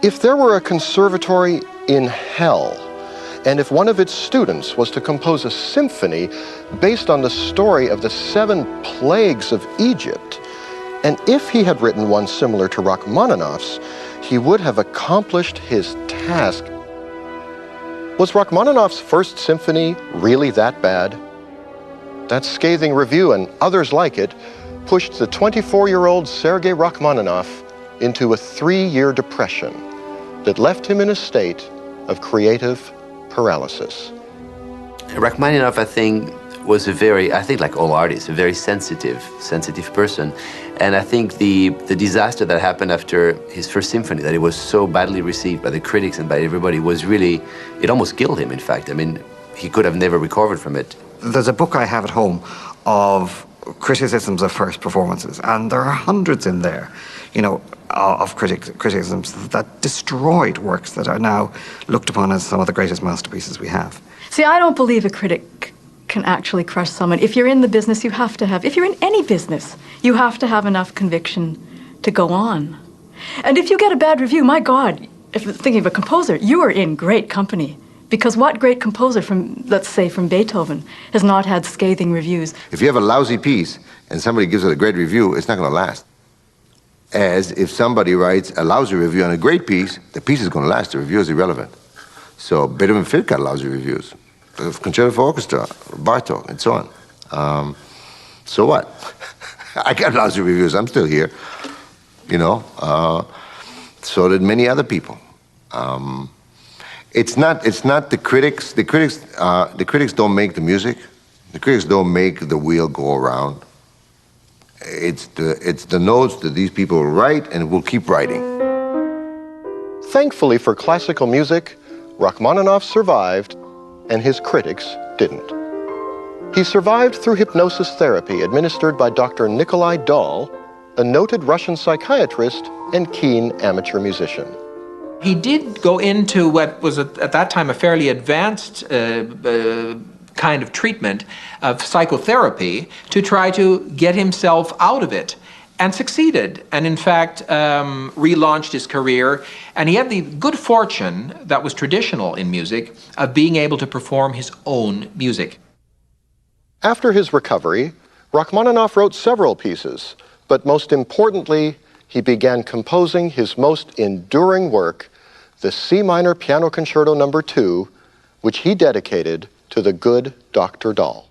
If there were a conservatory in hell, and if one of its students was to compose a symphony based on the story of the 7 plagues of Egypt, and if he had written one similar to Rachmaninoff's, he would have accomplished his task. Was Rachmaninoff's first symphony really that bad? That scathing review and others like it pushed the 24-year-old Sergei Rachmaninoff into a 3-year depression that left him in a state of creative paralysis. Rachmaninoff, I think, was I think like all artists, a very sensitive person. And I think the disaster that happened after his first symphony, that it was so badly received by the critics and by everybody, was really, it almost killed him, in fact. I mean, he could have never recovered from it. There's a book I have at home of criticisms of first performances, and there are hundreds in there, you know, of criticisms that destroyed works that are now looked upon as some of the greatest masterpieces we have. See, I don't believe a critic can actually crush someone. If you're in the business, you have to have, if you're in any business, you have to have enough conviction to go on. And if you get a bad review, my God, if thinking of a composer, you are in great company. Because what great composer from, let's say, from Beethoven, has not had scathing reviews? If you have a lousy piece and somebody gives it a great review, it's not going to last. As if somebody writes a lousy review on a great piece, the piece is going to last, the review is irrelevant. So Beethoven Fifth got lousy reviews. Concerto for Orchestra, Bartok, and so on. So what? I got lousy reviews, I'm still here. You know, so did many other people. It's not the critics. The critics don't make the music. The critics don't make the wheel go around. It's the notes that these people write and will keep writing. Thankfully for classical music, Rachmaninoff survived, and his critics didn't. He survived through hypnosis therapy administered by Dr. Nikolai Dahl, a noted Russian psychiatrist and keen amateur musician. He did go into what was at that time a fairly advanced kind of treatment of psychotherapy to try to get himself out of it, and succeeded, and in fact relaunched his career. And he had the good fortune that was traditional in music of being able to perform his own music. After his recovery, Rachmaninoff wrote several pieces, but most importantly, he began composing his most enduring work, the C minor Piano Concerto No. 2, which he dedicated to the good Dr. Dahl.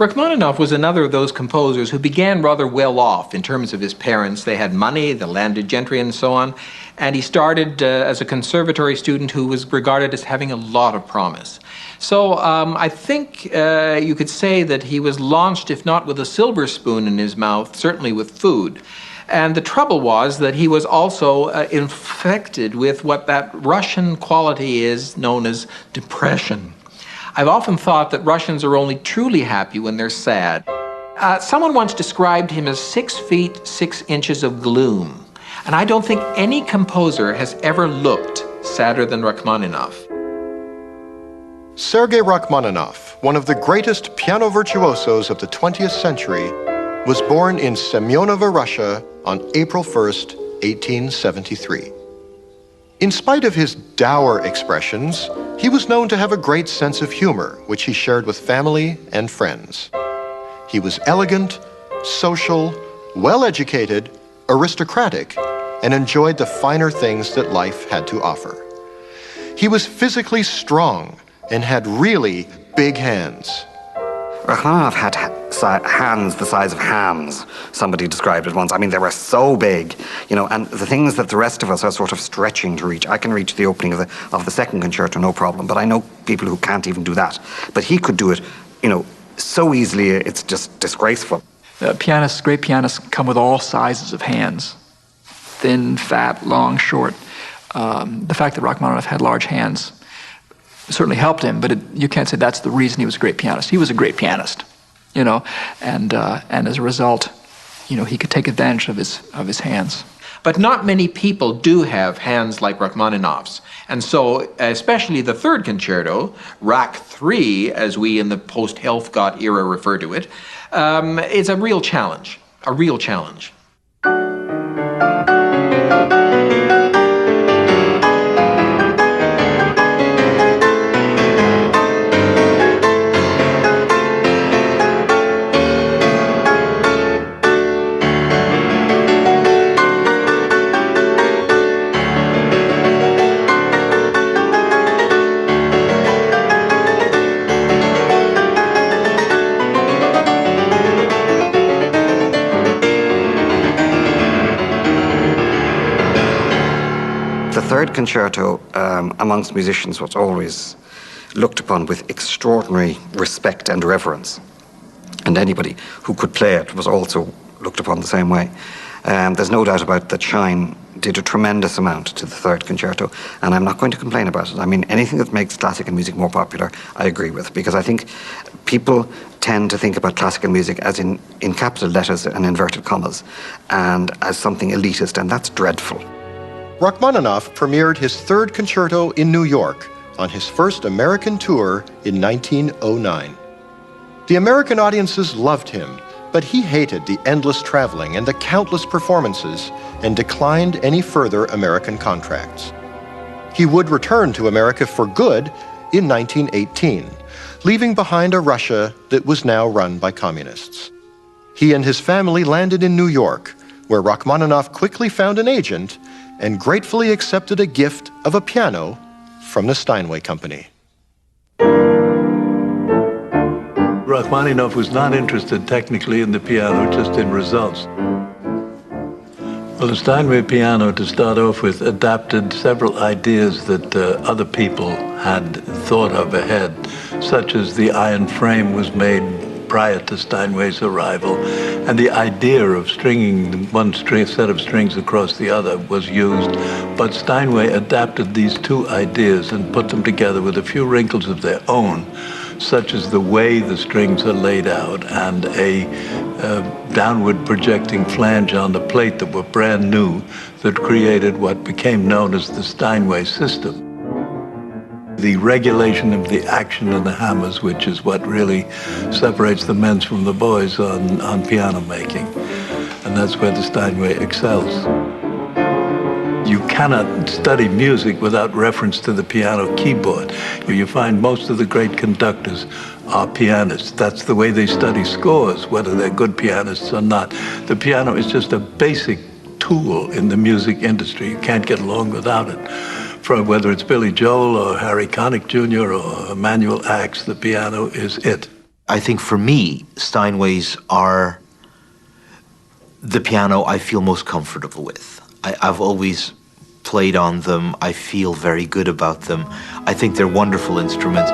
Rachmaninoff was another of those composers who began rather well off in terms of his parents. They had money, the landed gentry and so on, and he started as a conservatory student who was regarded as having a lot of promise. So I think you could say that he was launched, if not with a silver spoon in his mouth, certainly with food. And the trouble was that he was also infected with what that Russian quality is known as depression. I've often thought that Russians are only truly happy when they're sad. Someone once described him as 6 feet 6 inches of gloom. And I don't think any composer has ever looked sadder than Rachmaninoff. Sergei Rachmaninoff, one of the greatest piano virtuosos of the 20th century, was born in Semyonovo, Russia on April 1st, 1873. In spite of his dour expressions, he was known to have a great sense of humor, which he shared with family and friends. He was elegant, social, well-educated, aristocratic, and enjoyed the finer things that life had to offer. He was physically strong and had really big hands. Rachmaninoff had hands the size of hams, somebody described it once. I mean, they were so big, you know, and the things that the rest of us are sort of stretching to reach. I can reach the opening of the second concerto, no problem, but I know people who can't even do that. But he could do it, you know, so easily, it's just disgraceful. Pianists, great pianists, come with all sizes of hands. Thin, fat, long, short. The fact that Rachmaninoff had large hands certainly helped him, but you can't say that's the reason he was a great pianist. He was a great pianist, you know, and as a result, you know, he could take advantage of his hands. But not many people do have hands like Rachmaninoff's. And so, especially the third concerto, Rach 3, as we in the post-Helfgott era refer to it, is a real challenge, a real challenge. The third concerto, amongst musicians, was always looked upon with extraordinary respect and reverence. And anybody who could play it was also looked upon the same way. There's no doubt about that Shine did a tremendous amount to the third concerto, and I'm not going to complain about it. I mean, anything that makes classical music more popular, I agree with, because I think people tend to think about classical music as in capital letters and inverted commas, and as something elitist, and that's dreadful. Rachmaninoff premiered his third concerto in New York on his first American tour in 1909. The American audiences loved him, but he hated the endless traveling and the countless performances and declined any further American contracts. He would return to America for good in 1918, leaving behind a Russia that was now run by communists. He and his family landed in New York, where Rachmaninoff quickly found an agent and gratefully accepted a gift of a piano from the Steinway Company. Rachmaninoff was not interested technically in the piano, just in results. Well, the Steinway piano, to start off with, adapted several ideas that other people had thought of ahead, such as the iron frame was made prior to Steinway's arrival, and the idea of stringing one set of strings across the other was used, but Steinway adapted these two ideas and put them together with a few wrinkles of their own, such as the way the strings are laid out and a downward projecting flange on the plate that were brand new that created what became known as the Steinway system. The regulation of the action of the hammers, which is what really separates the men from the boys on piano making. And that's where the Steinway excels. You cannot study music without reference to the piano keyboard. You find most of the great conductors are pianists. That's the way they study scores, whether they're good pianists or not. The piano is just a basic tool in the music industry. You can't get along without it. From whether it's Billy Joel or Harry Connick Jr. or Emanuel Axe, the piano is it. I think for me, Steinways are the piano I feel most comfortable with. I've always played on them. I feel very good about them. I think they're wonderful instruments.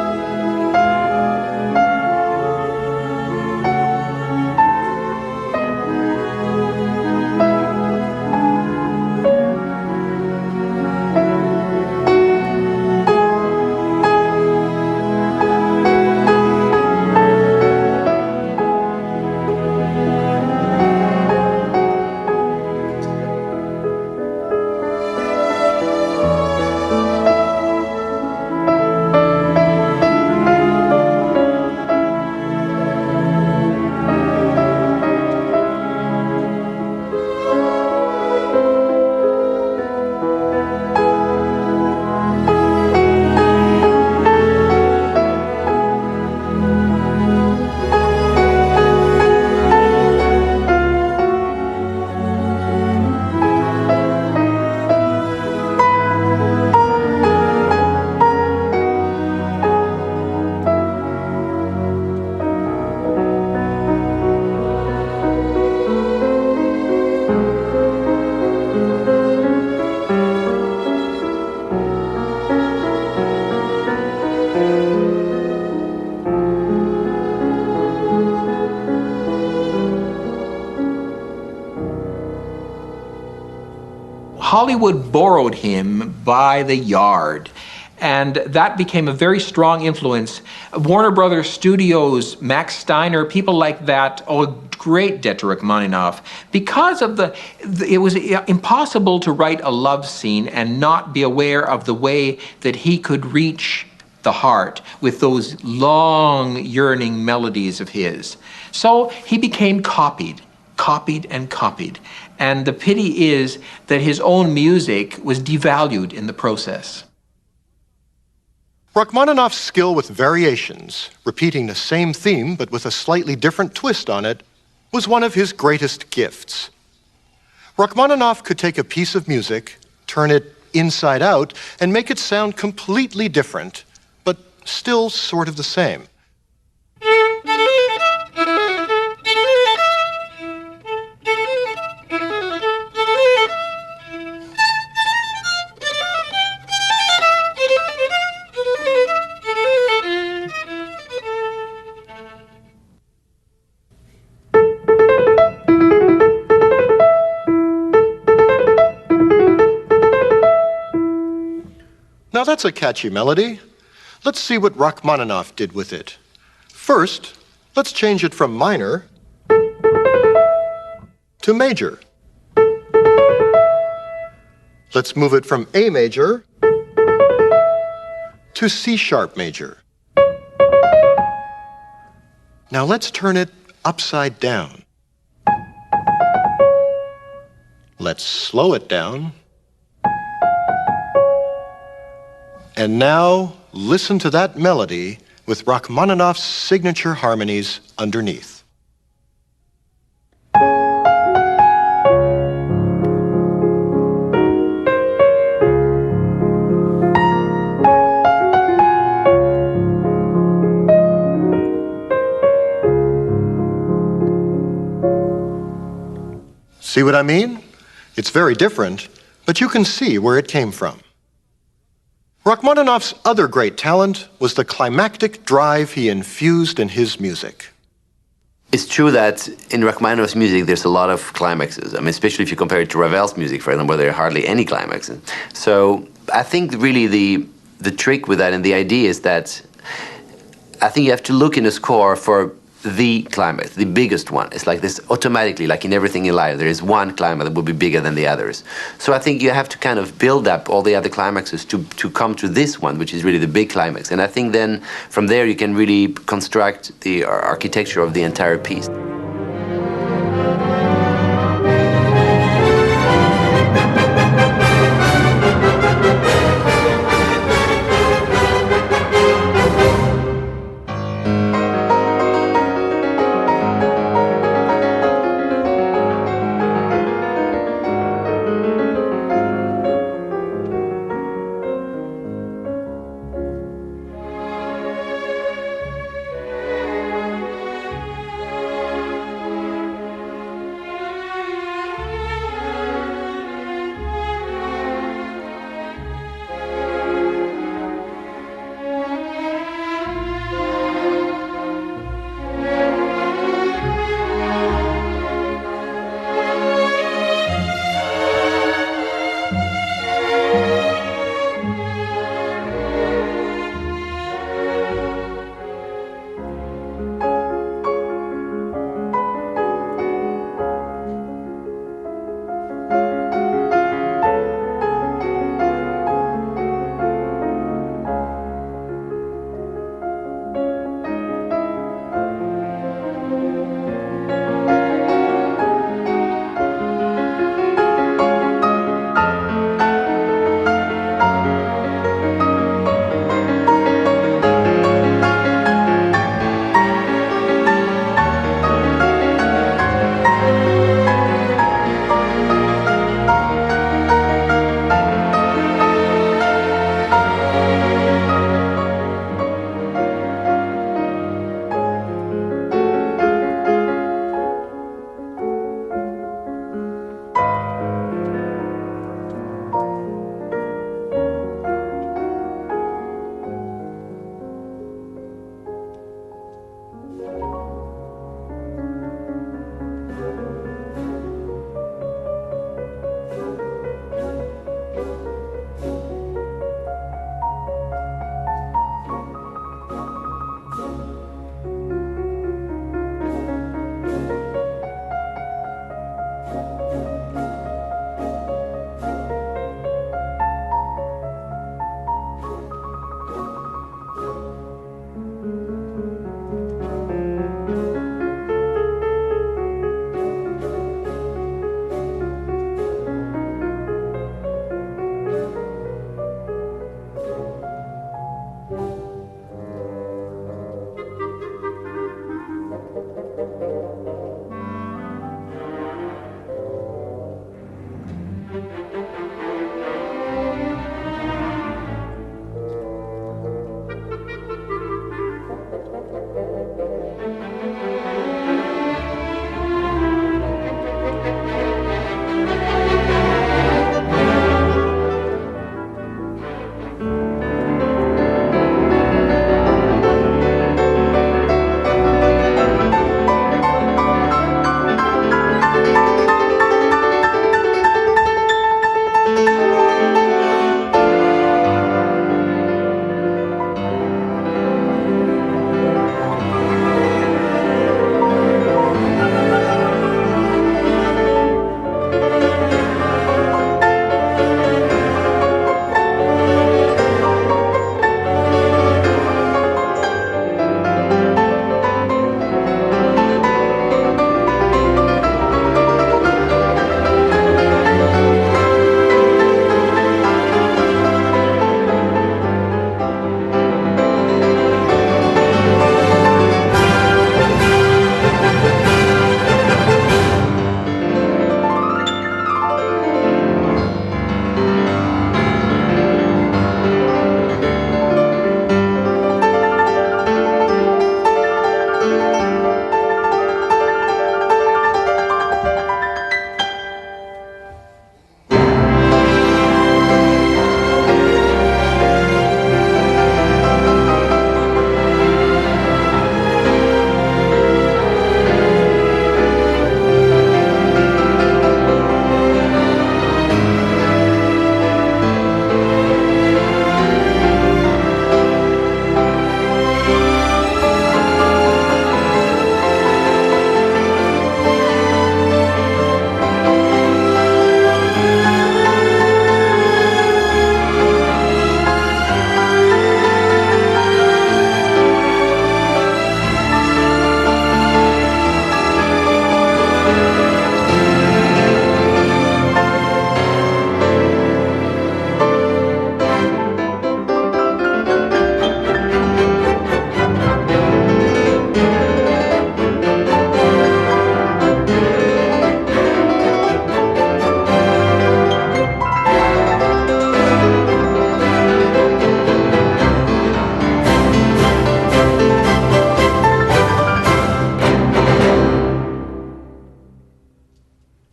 Hollywood borrowed him by the yard, and that became a very strong influence. Warner Brothers Studios, Max Steiner, people like that, great debt to Rachmaninoff. Because of it was impossible to write a love scene and not be aware of the way that he could reach the heart with those long, yearning melodies of his. So he became copied and copied. And the pity is that his own music was devalued in the process. Rachmaninoff's skill with variations, repeating the same theme but with a slightly different twist on it, was one of his greatest gifts. Rachmaninoff could take a piece of music, turn it inside out, and make it sound completely different, but still sort of the same. Now that's a catchy melody. Let's see what Rachmaninoff did with it. First, let's change it from minor to major. Let's move it from A major to C sharp major. Now let's turn it upside down. Let's slow it down. And now, listen to that melody with Rachmaninoff's signature harmonies underneath. See what I mean? It's very different, but you can see where it came from. Rachmaninoff's other great talent was the climactic drive he infused in his music. It's true that in Rachmaninoff's music there's a lot of climaxes. I mean, especially if you compare it to Ravel's music, for example, where there are hardly any climaxes. So I think really the trick with that and the idea is that I think you have to look in a score for the climax, the biggest one. It's like this automatically, like in everything in life, there is one climax that will be bigger than the others. So I think you have to kind of build up all the other climaxes to come to this one, which is really the big climax. And I think then from there you can really construct the architecture of the entire piece.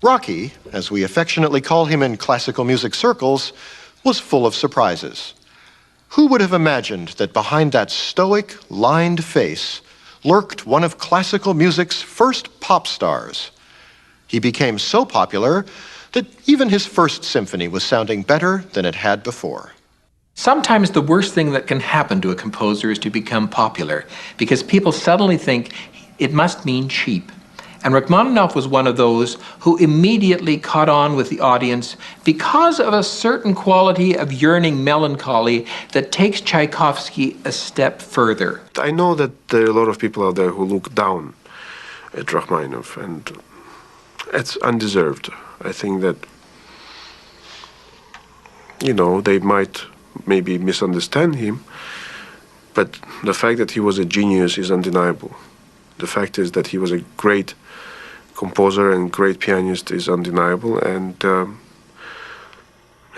Rocky, as we affectionately call him in classical music circles, was full of surprises. Who would have imagined that behind that stoic, lined face lurked one of classical music's first pop stars? He became so popular that even his first symphony was sounding better than it had before. Sometimes the worst thing that can happen to a composer is to become popular, because people suddenly think it must mean cheap. And Rachmaninoff was one of those who immediately caught on with the audience because of a certain quality of yearning melancholy that takes Tchaikovsky a step further. I know that there are a lot of people out there who look down at Rachmaninoff, and it's undeserved. I think that, you know, they might maybe misunderstand him, but the fact that he was a genius is undeniable. The fact is that he was a great composer and great pianist is undeniable, and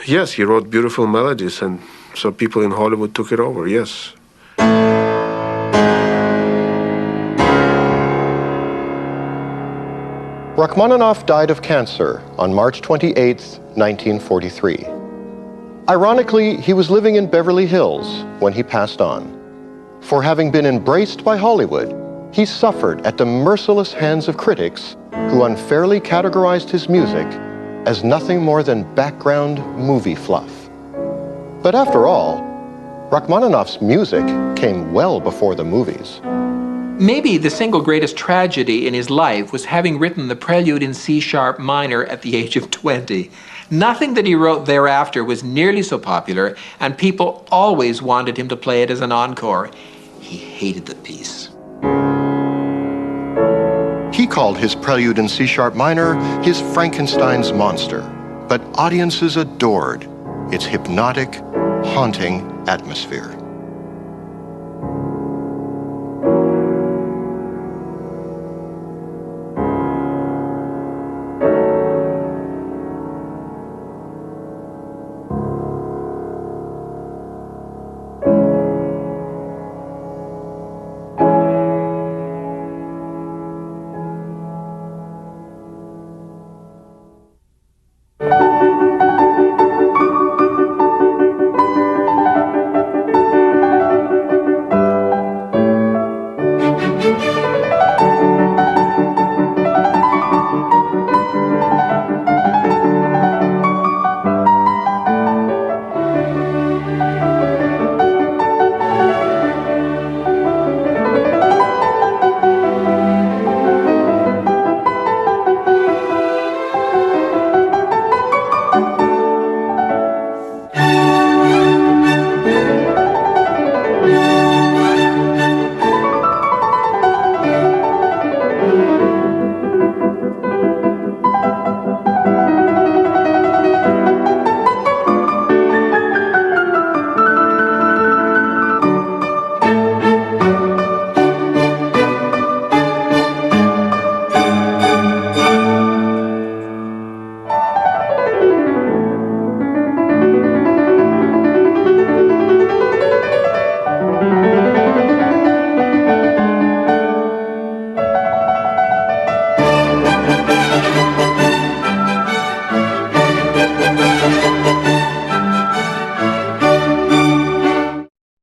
yes, he wrote beautiful melodies, and so people in Hollywood took it over, yes. Rachmaninoff died of cancer on March 28, 1943. Ironically, he was living in Beverly Hills when he passed on. For having been embraced by Hollywood, he suffered at the merciless hands of critics who unfairly categorized his music as nothing more than background movie fluff. But after all, Rachmaninoff's music came well before the movies. Maybe the single greatest tragedy in his life was having written the Prelude in C-sharp minor at the age of 20. Nothing that he wrote thereafter was nearly so popular, and people always wanted him to play it as an encore. He hated the piece. He called his Prelude in C-sharp minor his Frankenstein's monster, but audiences adored its hypnotic, haunting atmosphere.